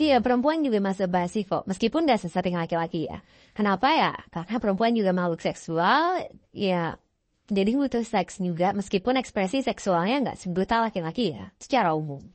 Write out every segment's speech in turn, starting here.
Iya, perempuan juga masturbasi kok, meskipun gak sesering laki-laki ya. Kenapa ya? Karena perempuan juga makhluk seksual, ya jadi butuh seks juga, meskipun ekspresi seksualnya gak sebrutal laki-laki ya, secara umum.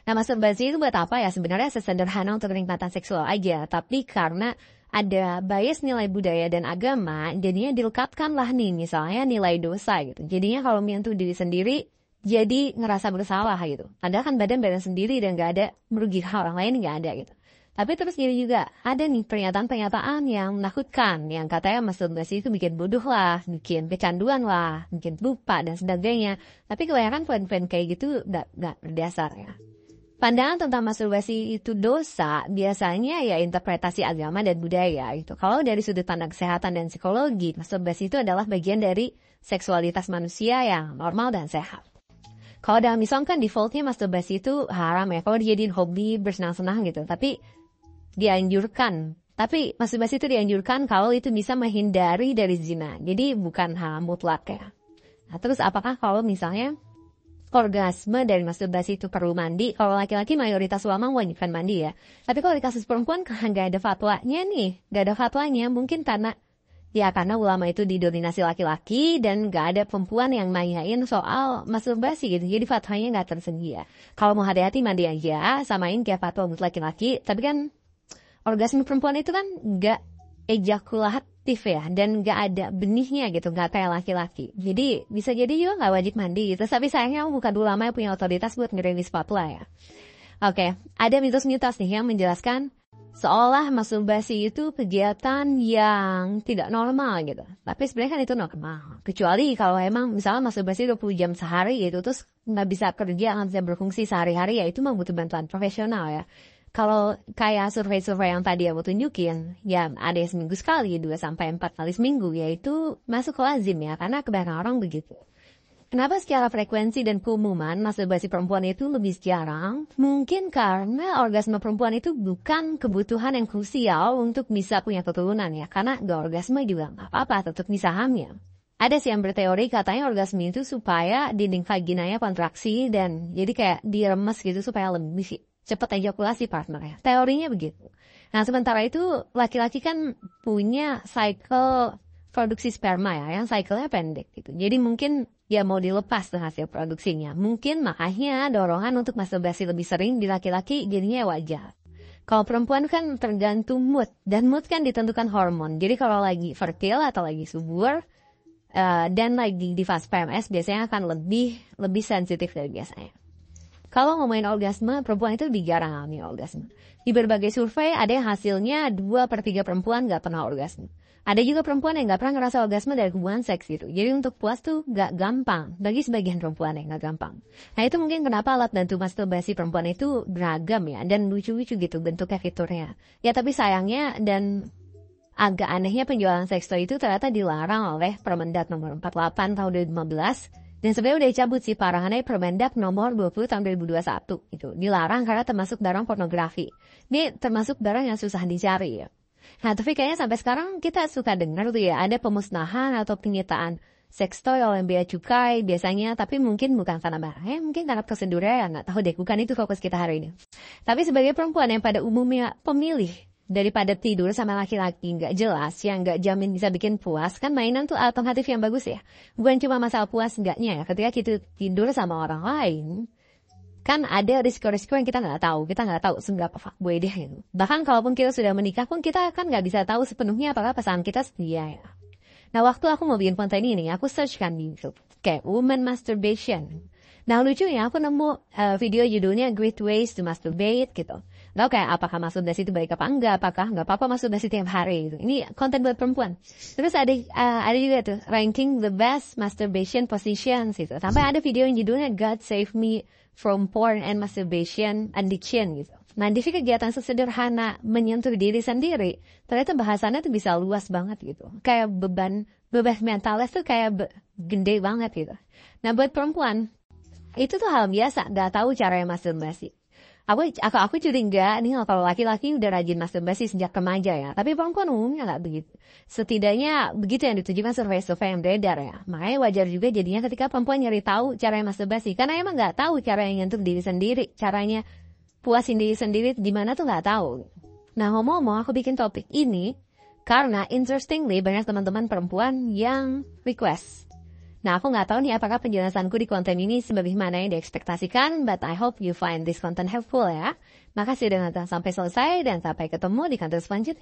Nah, masturbasi itu buat apa ya? Sebenarnya sesederhana untuk kenikmatan seksual aja, tapi karena ada bias nilai budaya dan agama, jadinya dilekatkan lah nih, misalnya nilai dosa gitu. Jadinya kalau menyentuh diri sendiri, jadi ngerasa bersalah gitu. Padahal kan badan sendiri dan gak ada merugikan orang lain, gak ada gitu. Tapi terus jadi juga ada nih pernyataan-pernyataan yang menakutkan, yang katanya masturbasi itu bikin bodoh lah, bikin kecanduan lah, bikin lupa dan sebagainya. Tapi kebanyakan poin-poin kayak gitu gak berdasar ya. Pandangan tentang masturbasi itu dosa biasanya ya interpretasi agama dan budaya gitu. Kalau dari sudut pandang kesehatan dan psikologi, masturbasi itu adalah bagian dari seksualitas manusia yang normal dan sehat. Kalau dalam Islam kan defaultnya masturbasi itu haram ya. Kalau dijadiin hobi bersenang-senang gitu. Tapi dianjurkan. Tapi masturbasi itu dianjurkan kalau itu bisa menghindari dari zina. Jadi bukan haram mutlak ya. Nah, terus apakah kalau misalnya orgasme dari masturbasi itu perlu mandi? Kalau laki-laki mayoritas ulama wajibkan mandi ya. Tapi kalau di kasus perempuan kan nggak ada fatwanya nih. Nggak ada fatwanya. Mungkin karena ulama itu didominasi laki-laki dan gak ada perempuan yang nanyain soal masturbasi gitu. Jadi fatwanya gak tersedia. Kalau mau hati-hati mandi aja, samain kayak fatwa buat laki-laki. Tapi kan orgasme perempuan itu kan gak ejakulatif ya. Dan gak ada benihnya gitu, gak kayak laki-laki. Jadi bisa jadi juga gak wajib mandi gitu. Tapi sayangnya bukan ulama yang punya otoritas buat ngerilis fatwa ya. Oke, ada mitos-mitos nih yang menjelaskan seolah masturbasi itu kegiatan yang tidak normal gitu. Tapi sebenarnya kan itu normal. Kecuali kalau emang misalnya masturbasi 20 jam sehari gitu, terus nggak bisa kerja, nggak bisa berfungsi sehari-hari, ya itu mah butuh bantuan profesional ya. Kalau kayak survei-survei yang tadi aku tunjukin, ya ada yang seminggu sekali, 2-4 kali seminggu, ya itu masuk lazim ya, karena kebanyakan orang begitu. Kenapa secara frekuensi dan keumuman masturbasi perempuan itu lebih jarang? Mungkin karena orgasme perempuan itu bukan kebutuhan yang krusial untuk bisa punya keturunan ya. Karena gak orgasme juga gak apa-apa, tetap bisa hamil. Ada sih yang berteori katanya orgasme itu supaya dinding vaginanya kontraksi dan jadi kayak diremes gitu supaya lebih cepat ejakulasi partnernya. Teorinya begitu. Nah sementara itu laki-laki kan punya cycle produksi sperma ya, yang cycle-nya pendek gitu. Jadi mungkin ya mau dilepas tuh hasil produksinya. Mungkin makanya dorongan untuk masturbasi lebih sering di laki-laki jadinya wajar. Kalau perempuan kan tergantung mood. Dan mood kan ditentukan hormon. Jadi kalau lagi fertil atau lagi subur, dan lagi di fase PMS biasanya akan lebih sensitif dari biasanya. Kalau ngomongin orgasme, perempuan itu lebih jarang alami orgasme. Di berbagai survei ada yang hasilnya 2/3 perempuan gak pernah orgasme. Ada juga perempuan yang gak pernah ngerasa orgasme dari hubungan seks gitu. Jadi untuk puas tuh gak gampang. Bagi sebagian perempuan yang gak gampang. Nah itu mungkin kenapa alat bantu masturbasi perempuan itu beragam ya. Dan lucu-lucu gitu bentuknya, fiturnya. Ya tapi sayangnya dan agak anehnya penjualan seks toy itu ternyata dilarang oleh Permendak nomor 48 tahun 2015. Dan sebenarnya udah dicabut sih parahannya Permendak nomor 20 tahun 2021. Itu dilarang karena termasuk barang pornografi. Ini termasuk barang yang susah dicari ya. Nah, tapi kayaknya sampai sekarang kita suka dengar tuh ya, ada pemusnahan atau penyitaan seks toy oleh bea cukai biasanya, tapi mungkin bukan karena barangnya, mungkin karena prosedurnya ya, nggak tahu deh, bukan itu fokus kita hari ini. Tapi sebagai perempuan yang pada umumnya pemilih daripada tidur sama laki-laki nggak jelas, yang nggak jamin bisa bikin puas, kan mainan tuh alternatif yang bagus ya. Bukan cuma masalah puas enggaknya ya, ketika kita tidur sama orang lain, kan ada risiko-risiko yang kita nggak tahu seberapa fuckboy dia gitu. Bahkan kalaupun kita sudah menikah pun kita kan nggak bisa tahu sepenuhnya apakah pasangan kita setia ya. Nah waktu aku mau bikin konten ini aku search kan di YouTube kayak woman masturbation. Nah lucunya aku nemu video judulnya Great Ways to Masturbate gitu. Lalu kayak apakah masturbasi itu baik apa enggak, apakah nggak apa-apa masturbasi tiap hari gitu. Ini konten buat perempuan. Terus ada juga tuh ranking the best masturbation positions gitu. Sampai ada video yang judulnya God Save Me from Porn and Masturbation Addiction gitu. Nah, di kegiatan sesederhana menyentuh diri sendiri, ternyata bahasannya tuh bisa luas banget gitu. Kayak beban mentalnya tuh kayak gede banget gitu. Nah, buat perempuan, itu tuh hal biasa, gak tahu caranya masturbasi. Aku curiga nih kalau laki-laki udah rajin masturbasi sejak remaja ya. Tapi perempuan umumnya gak begitu. Setidaknya begitu yang ditujukan survei-survei yang beredar ya. Makanya wajar juga jadinya ketika perempuan nyari tahu caranya masturbasi. Karena emang gak tahu cara yang nyentuh diri sendiri. Caranya puasin diri sendiri gimana tuh nggak tahu. Nah, ngomong-ngomong, aku bikin topik ini karena interestingly banyak teman-teman perempuan yang request. Nah, aku nggak tahu nih apakah penjelasanku di konten ini sebagaimana yang diekspektasikan, but I hope you find this content helpful ya. Makasih udah nonton sampai selesai dan sampai ketemu di konten selanjutnya.